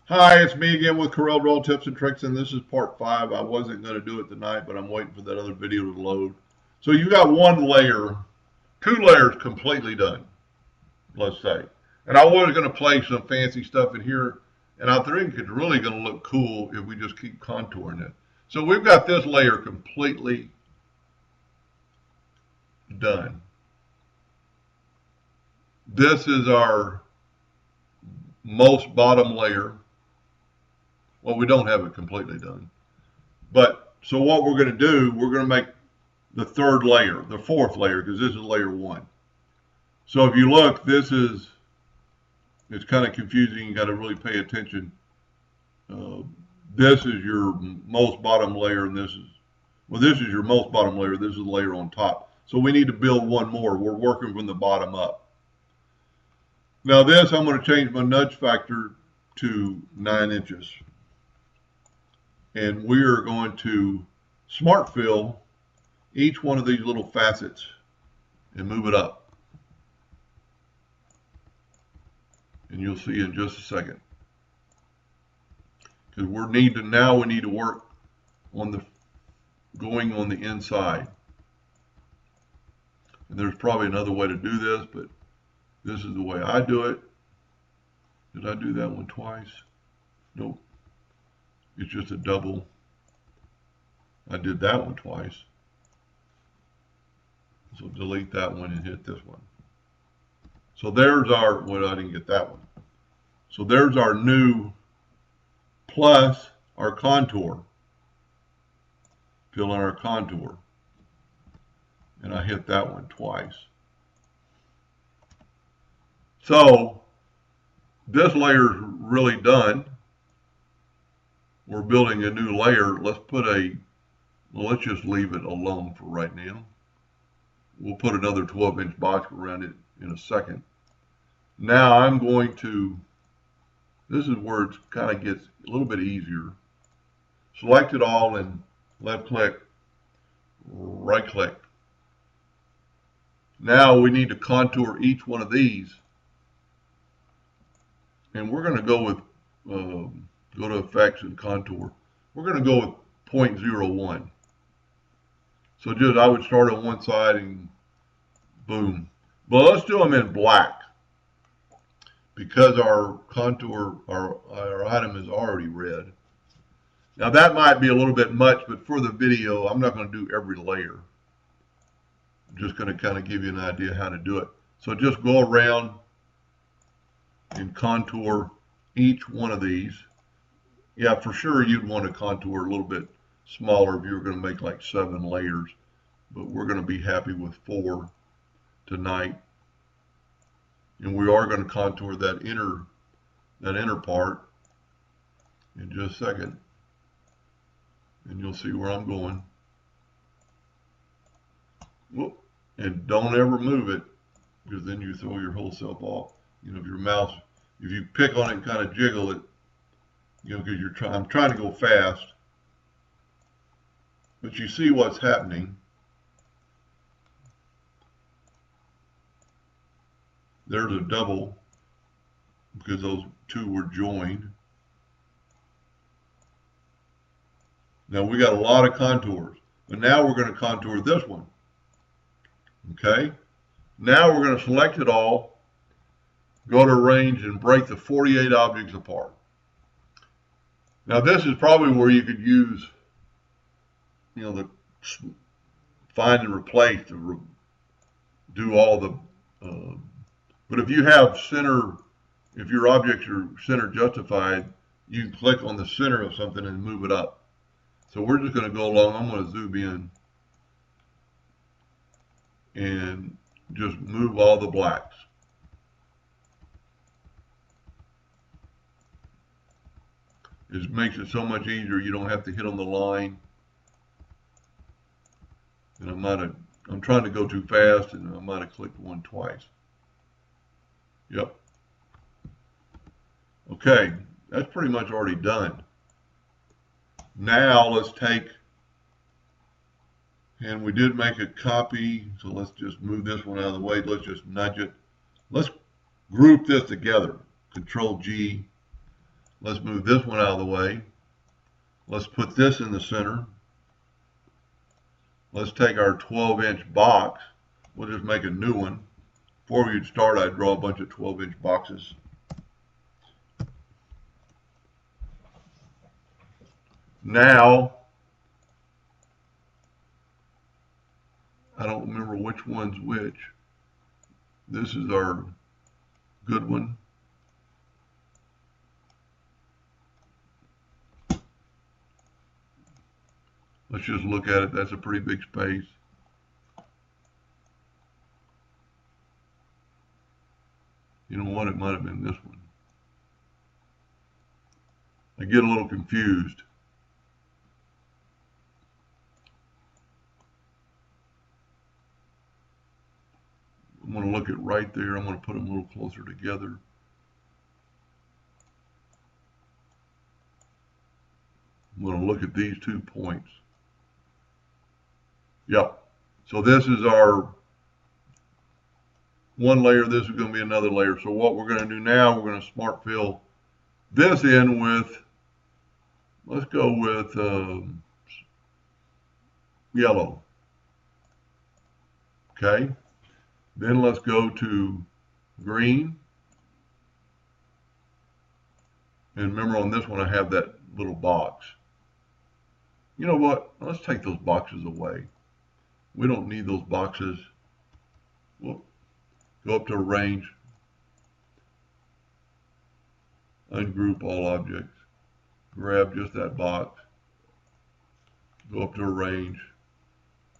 Hi, it's me again with Corel Roll Tips and Tricks, and this is part 5. I wasn't going to do it tonight, but I'm waiting for that other video to load. So you got one layer, 2 layers completely done, let's say. And I was going to play some fancy stuff in here, and I think it's really going to look cool if we just keep contouring it. So we've got this layer completely done. This is our most bottom layer. Well, we don't have it completely done. But so what we're going to do, we're going to make the third layer, the fourth layer, because this is layer 1. So if you look, it's kind of confusing. You got to really pay attention. This is your most bottom layer, and this is your most bottom layer. This is the layer on top. So we need to build one more. We're working from the bottom up. Now this, I'm going to change my nudge factor to 9 inches. And we are going to smart fill each one of these little facets and move it up. And you'll see in just a second. Because now we need to work on going on the inside. And there's probably another way to do this, but this is the way I do it. Did I do that one twice? Nope. It's just a double. I did that one twice. So delete that one and hit this one. So there's our, well, I didn't get that one. So there's our new plus our contour. Fill in our contour. And I hit that one twice. So this layer is really done. We're building a new layer. Let's just leave it alone for right now. We'll put another 12-inch box around it in a second. Now I'm going to, this is where it kind of gets a little bit easier. Select it all and left click, right click. Now we need to contour each one of these. And we're going to go with, go to effects and contour. We're going to go with 0.01. So I would start on one side and boom. But let's do them in black because our contour, our item is already red. Now that might be a little bit much, but for the video, I'm not going to do every layer. I'm just going to kind of give you an idea how to do it. So just go around and contour each one of these. Yeah, for sure you'd want to contour a little bit smaller if you were going to make like 7 layers, but we're going to be happy with 4 tonight. And we are going to contour that inner part in just a second. And you'll see where I'm going. Whoop. And don't ever move it, because then you throw your whole self off. You know, if your mouse, if you pick on it and kind of jiggle it, you know, because I'm trying to go fast. But you see what's happening. There's a double because those 2 were joined. Now we got a lot of contours, but now we're going to contour this one. Okay. Now we're going to select it all, go to range and break the 48 objects apart. Now this is probably where you could use, you know, the find and replace to do all the, but if you have if your objects are center justified, you can click on the center of something and move it up. So we're just going to go along. I'm going to zoom in and just move all the blacks. It makes it so much easier. You don't have to hit on the line. And I'm trying to go too fast, and I might have clicked one twice. Yep. Okay, that's pretty much already done. Now let's take, and we did make a copy, so let's just move this one out of the way. Let's just nudge it. Let's group this together. Control G. Let's move this one out of the way. Let's put this in the center. Let's take our 12-inch box. We'll just make a new one. Before we'd start, I'd draw a bunch of 12-inch boxes. Now, I don't remember which one's which. This is our good one. Let's just look at it. That's a pretty big space. You know what? It might have been this one. I get a little confused. I'm going to look at right there. I'm going to put them a little closer together. I'm going to look at these 2 points. Yep. So this is our one layer. This is going to be another layer. So what we're going to do now, we're going to smart fill this in with, let's go with yellow. Okay. Then let's go to green. And remember on this one I have that little box. You know what? Let's take those boxes away. We don't need those boxes. We'll go up to arrange, ungroup all objects, grab just that box, go up to arrange,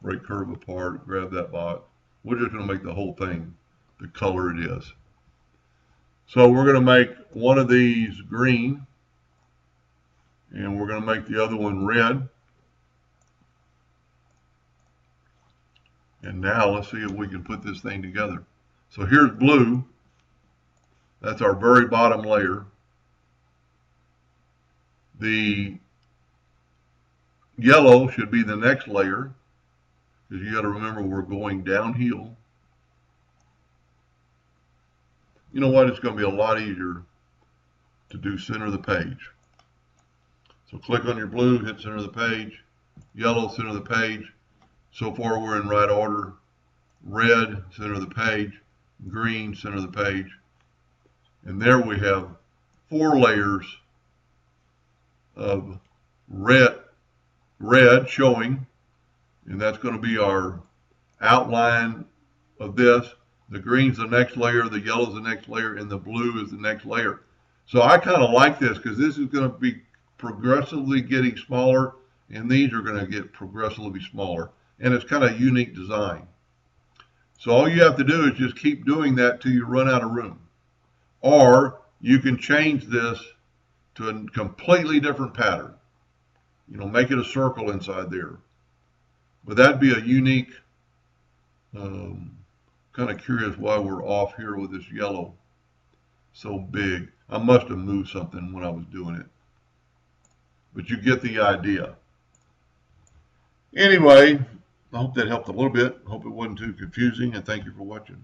break curve apart, grab that box. We're just going to make the whole thing the color it is. So we're going to make one of these green, and we're going to make the other one red. And now let's see if we can put this thing together. So here's blue. That's our very bottom layer. The yellow should be the next layer, because you got to remember we're going downhill. You know what? It's going to be a lot easier to do center of the page. So click on your blue, hit center of the page, yellow, center of the page. So far we're in right order. Red, center of the page, green, center of the page. And there we have 4 layers of red showing, and that's going to be our outline of this. The green's the next layer, the yellow's the next layer, and the blue is the next layer. So I kind of like this because this is going to be progressively getting smaller, and these are going to get progressively smaller. And it's kind of a unique design. So all you have to do is just keep doing that till you run out of room. Or you can change this to a completely different pattern. You know, make it a circle inside there. But that'd be a unique, kind of curious why we're off here with this yellow so big. I must have moved something when I was doing it. But you get the idea. Anyway, I hope that helped a little bit. I hope it wasn't too confusing, and thank you for watching.